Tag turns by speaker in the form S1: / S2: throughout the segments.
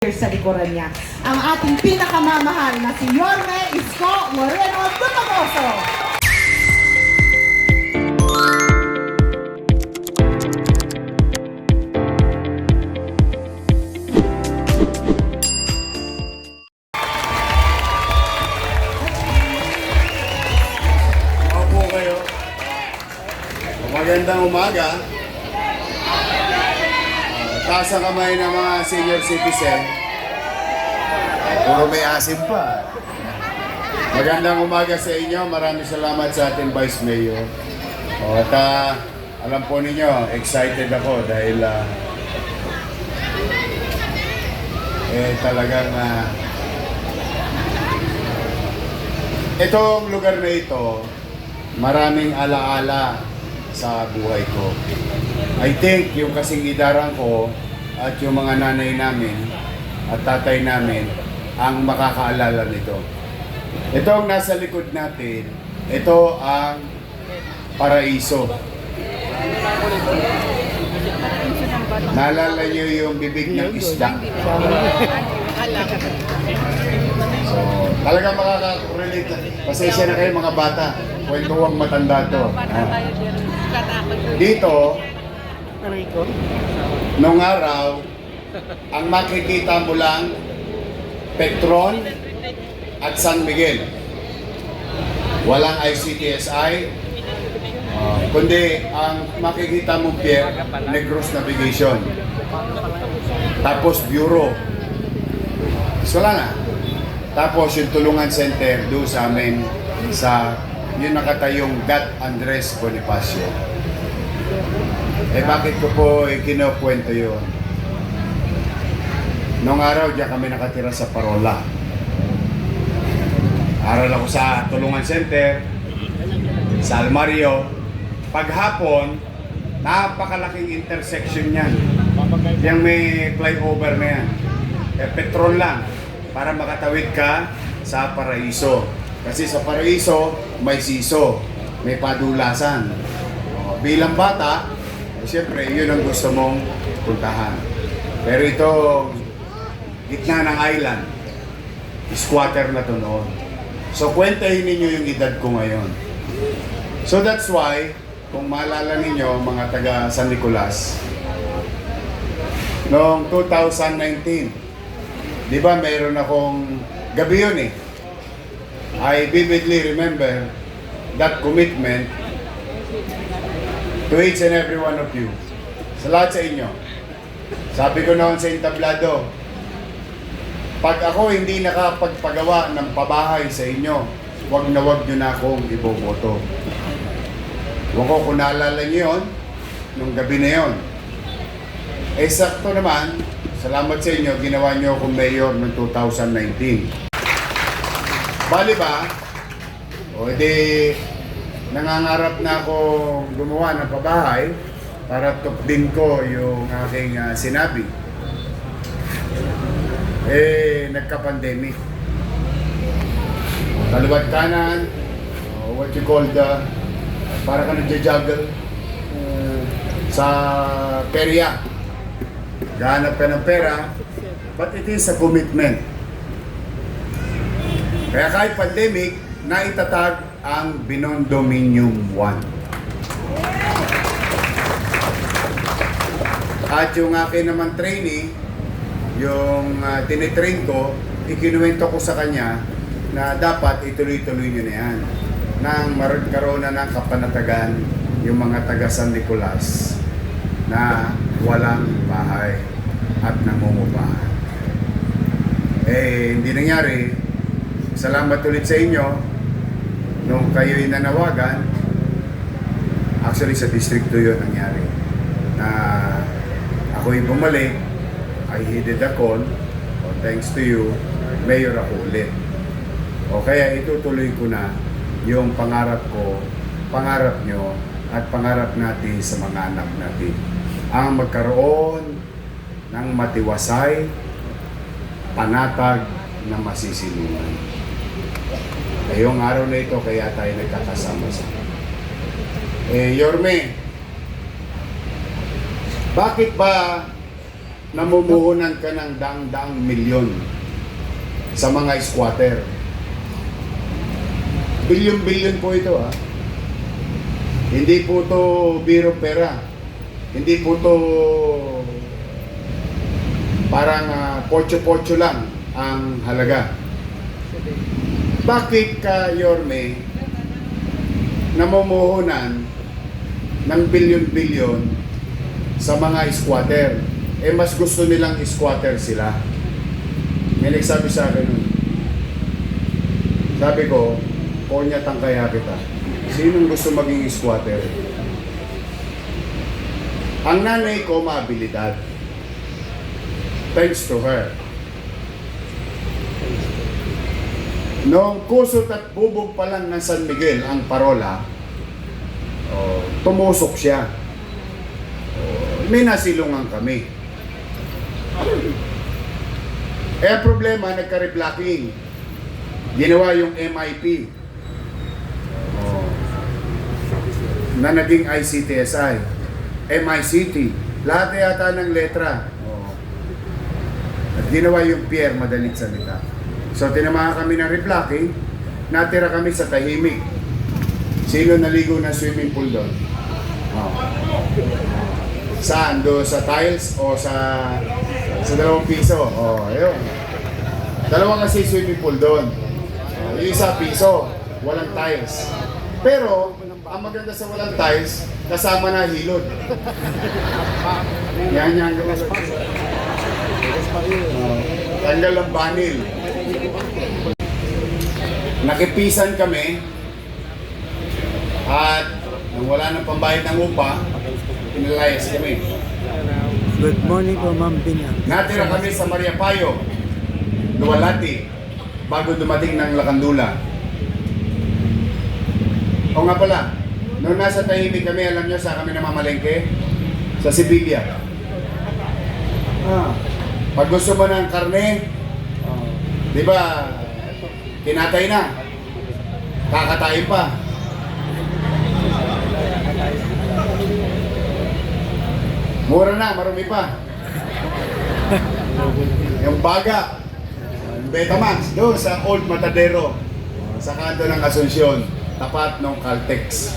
S1: sa likuran niya. Ang ating pinakamamahal na si Yorme Isko Moreno Dumagoso.
S2: Opo kayo. Magandang umaga. Taas ang kamay ng mga senior citizen. Puro may asim pa. Magandang umaga sa inyo. Maraming salamat sa ating Vice Mayor. At alam po ninyo, excited ako dahil talagang itong lugar na ito, maraming alaala sa buhay ko. I think yung kasing idaran ko at yung mga nanay namin at tatay namin ang makakaalala nito. Ito ang nasa likod natin. Ito ang Paraiso. Naalala niyo yung bibig ng isda. So, talagang makaka-relate. Pasensya na kayo mga bata. Kwentuwang matanda to. Dito, nung araw, ang makikita mo lang, Petron at San Miguel. Walang ICTSI, kundi ang makikita mo pier, Negros Navigation. Tapos Bureau. So wala na. Tapos yung Tulungan Center doon sa amin sa yung nakatayong Gat Andres Bonifacio. Bakit ko po kinukwento yun? Noong araw, diyan kami nakatira sa Parola. Aral ako sa Tulungan Center, sa Almario. Paghapon, napakalaking intersection yan. Yang may flyover na yan. Petrol lang para makatawid ka sa Paraiso. Kasi sa Paraiso, may siso, may padulasan. Bilang bata, siyempre, yun ang gusto mong puntahan. Pero ito, gitna ng island, squatter na to noon. So, kwentahin ninyo yung edad ko ngayon. So, that's why, kung maalala ninyo, mga taga San Nicolas, noong 2019, di ba mayroon akong gabi yun eh. I vividly remember that commitment to each and every one of you. Sa lahat sa inyo. Sabi ko noon sa entablado, pag ako hindi nakapagpagawa ng pabahay sa inyo, wag na wag nyo na akong iboboto. Huwag ko kung naalala nyo yun, nung gabi na yun. Sakto naman, salamat sa inyo, ginawa nyo akong mayor noong 2019. Bali ba? O di, nangangarap na ako gumawa ng pabahay para tukdin ko yung aking sinabi. Nagka-pandemic. Kaliwat kanan, what you call the, para ka nagja-juggle sa perya. Gahanap ka ng pera, but it is a commitment. Kaya kahit pandemic, naitatag ang Binondominium 1. At yung akin naman trainee, yung tinitrain ko, ikinuwento ko sa kanya na dapat ituloy-tuloy nyo na yan. Nang magkaroon na ng kapanatagan yung mga taga San Nicolas na walang bahay at namumupahan. Hindi nangyari. Salamat ulit sa inyo. Nung kayo'y nanawagan, actually sa distrito yun nangyari, na ako'y bumalik, I heeded the call, thanks to you, mayor ako ulit. Kaya itutuloy ko na yung pangarap ko, pangarap nyo, at pangarap natin sa mga anak natin. Ang magkaroon ng matiwasay, panatag na masisilungan. Ngayong araw na ito, kaya tayo nagkakasama sa Yorme, bakit ba namumuhunan ka ng daang-daang milyon sa mga squatter. Bilyon-bilyon po ito ha. Hindi po to biro pera. Hindi po to parang pocho-pocho lang ang halaga. Bakit ka, Yorme, namumuhunan ng bilyon-bilyon sa mga squatter? Eh mas gusto nilang squatter sila. May nagsabi sa akin nun. Sabi ko, konya tangkaya kita. Sinong gusto maging squatter? Ang nanay ko maabilidad. Thanks to her. Noong kusot at bubog pa lang ng San Miguel ang parola, tumusok siya. May nasilungan kami. Eh problema, nagka-reblocking. Ginawa yung MIP na naging ICTSI, MICT, lahat yata ng letra. At ginawa yung Pierre, madaling salita. So tinamahan kami ng reblocking, natira kami sa tahimik. Sino naligo ng swimming pool doon? Saan? Doon sa tiles o sa 2 piso? Ayun. 2 kasi swimming pool doon. Yung isa piso, walang tiles. Pero, ang maganda sa walang tiles, kasama na hilod. Yan. Tanggal ang banil. Nakipisan kami at nang wala nang pambayad ng upa, pinalayas kami.
S3: Good morning po, Ma'am Binyang.
S2: Natira kami sa Maria Payo, Duwalati, bago dumating ng Lakandula. O nga pala, noong nasa tahimik kami, alam nyo sa kami namamalengke? Sa Sibilya. Pag gusto mo ng karne, di ba, kinatay na. Kakatay pa. Mura na, marumi pa. Yung baga, Betamax, doon sa Old Matadero, sa kanto ng Asuncion, tapat ng Caltex.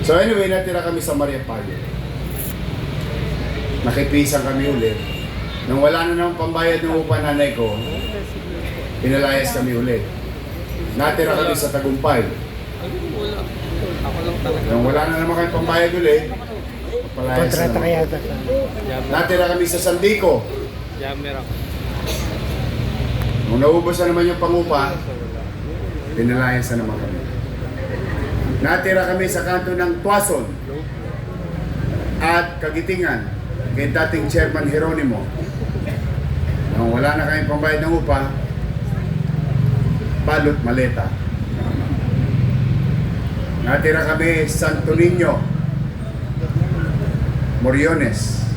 S2: So anyway, natira kami sa Maria Payo. Nakipisang kami ulit. Nang wala na naman pambayad ng upa nanay ko, pinalayas kami ulit. Natira kami sa Tagumpay. Nang wala na naman kami pambayad ulit, palayas na naman. Natira kami sa Sandico. Nung naubos na naman yung pangupa, pinalayas na naman kami. Natira kami sa kanto ng Tuason at Kagitingan kay dating Chairman Jeronimo. Nung wala na kami pambayad ng upa, balot maleta. Natira kami sa Santo Niño, Moriones.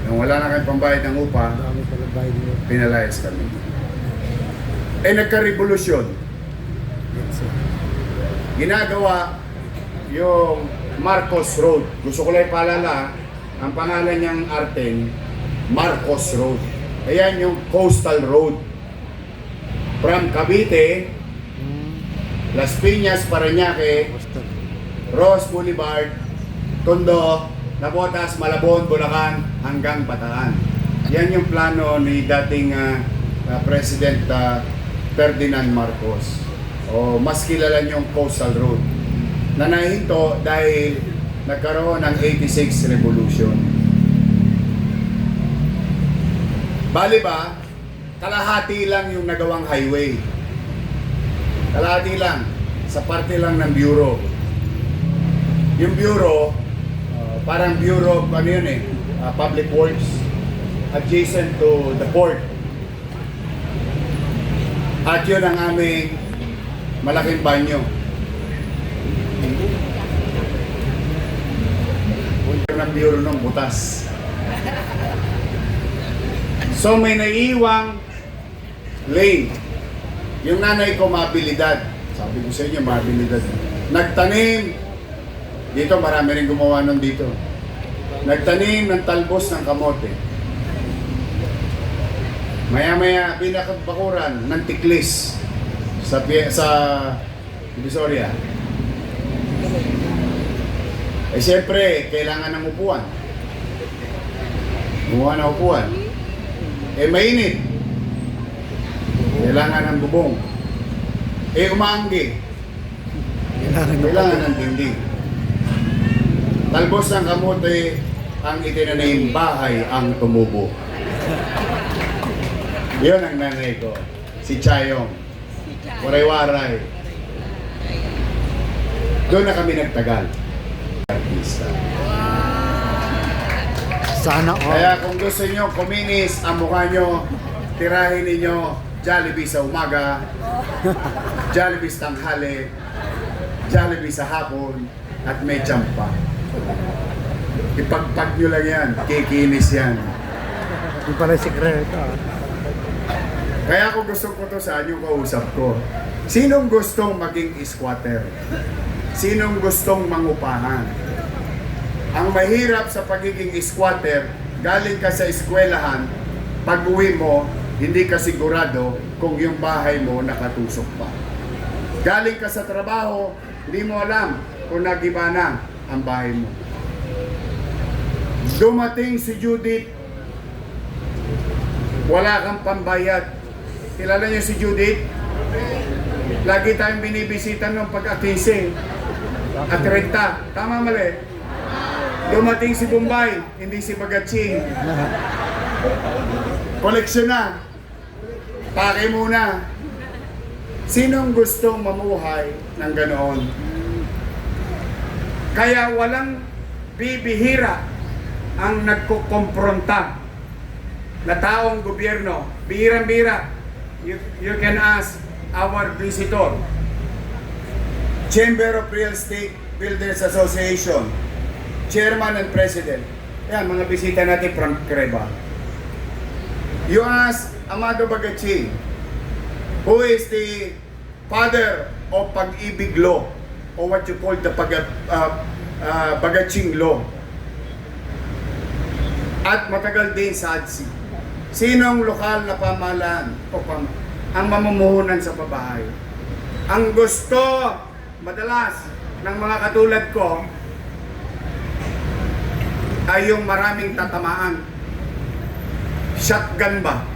S2: Nung wala na kami pambayad ng upa, pinalayas kami. Eh nagka-revolusyon. Ginagawa yung Marcos Road. Gusto ko lang ipaalala, ang pangalan niyang Arten, Marcos Road. Ayan yung Coastal Road. From Cavite, Las Piñas, Parañaque, Ross Boulevard, Tondo, Nabotas, Malabon, Bulacan, hanggang Bataan. Yan yung plano ni dating President Ferdinand Marcos. O mas kilala niyong Coastal Road. Nanahinto dahil nagkaroon ng 86 Revolution. Bali ba, kalahati lang yung nagawang highway. Kalahati lang, sa parte lang ng Bureau. Yung Bureau, parang Bureau of ano yun Public Works, adjacent to the port. At yun ang aming malaking banyo. Ng Bureau ng butas. So may naiiwang lane. Yung nanay ko mabilidad. Sabi ko sa inyo, mabilidad. Nagtanim. Dito marami rin gumawa nun dito. nagtanim ng talbos ng kamote. Maya-maya, pinakabakuran ng tiklis sa Divisoria. Eh siyempre, kailangan ng upuan. Kumuha ng upuan. Eh mainit. Kailangan ng bubong. Eh umaanggi. Kailangan ng dingding. Talbos ng kamote ang itinanim, bahay ang tumubo. Yun ang nanay ko. Si Chayong. Waray-waray. Doon na kami nagtagal. Artista.
S3: Sana all.
S2: Kaya kung gusto nyo kuminis ang mukha nyo, tirahin ninyo Jollibee sa umaga, Jollibee sa tanghali, Jollibee sa hapon, at may champa. Ipagpag nyo lang yan, kikinis yan.
S3: Hindi pala sikreto.
S2: Kaya kung gusto ko to sa yung kausap ko, sinong gustong maging squatter? Sinong gustong mangupahan? Ang mahirap sa pagiging squatter, galing ka sa eskwelahan, pag-uwi mo, hindi ka sigurado kung yung bahay mo nakatusok pa. Galing ka sa trabaho, hindi mo alam kung nagiba na ang bahay mo. Dumating si Judith, wala kang pambayad. Kilala niyo si Judith? Lagi tayong binibisitan nung pag-akise at 30. Tama mali? Dumating si Bombay, hindi si Bagaching. Koleksyon na. Pake muna. Sinong gustong mamuhay ng ganoon? Kaya walang bibihira ang nagkukompronta na taong gobyerno. Bihirang-bihira. You can ask our visitor, Chamber of Real Estate Builders Association, Chairman and President. Yan, mga bisita natin from Creba. You ask Amado Bagaching, who is the father of Pag-ibig Law, or what you call the Bagaching Law. At matagal din sa ADSI. Sinong lokal na pamahalaan o ang mamumuhunan sa pabahay? Ang gusto, madalas, ng mga katulad ko, ay yung maraming tatamaan. Shotgun ba?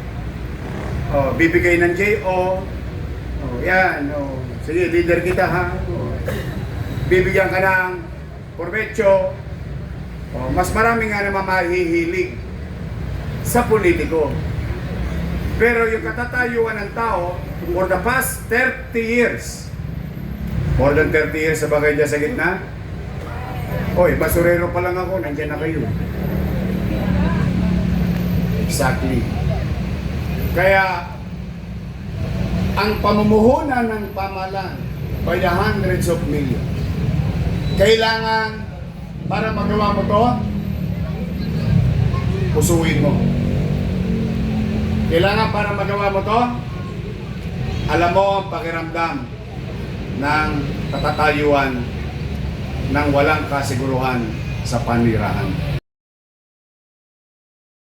S2: O, bibigay ng J.O. O, yan. O, sige, leader kita ha. O, bibigyan ka ng Corvecho. O, mas marami nga naman mahihilig sa politiko. Pero yung katatayuan ng tao for the past 30 years, more than 30 years sa bagay dyan sa gitna, oy, basurero pa lang ako, nandiyan na kayo. Exactly. Kaya, ang pamumuhunan ng pamahalaan by the hundreds of millions, kailangan, para magawa mo to, pusuin mo. Kailangan para magawa mo to, alam mo ang pakiramdam ng katatayuan ng walang kasiguruhan sa panirahan.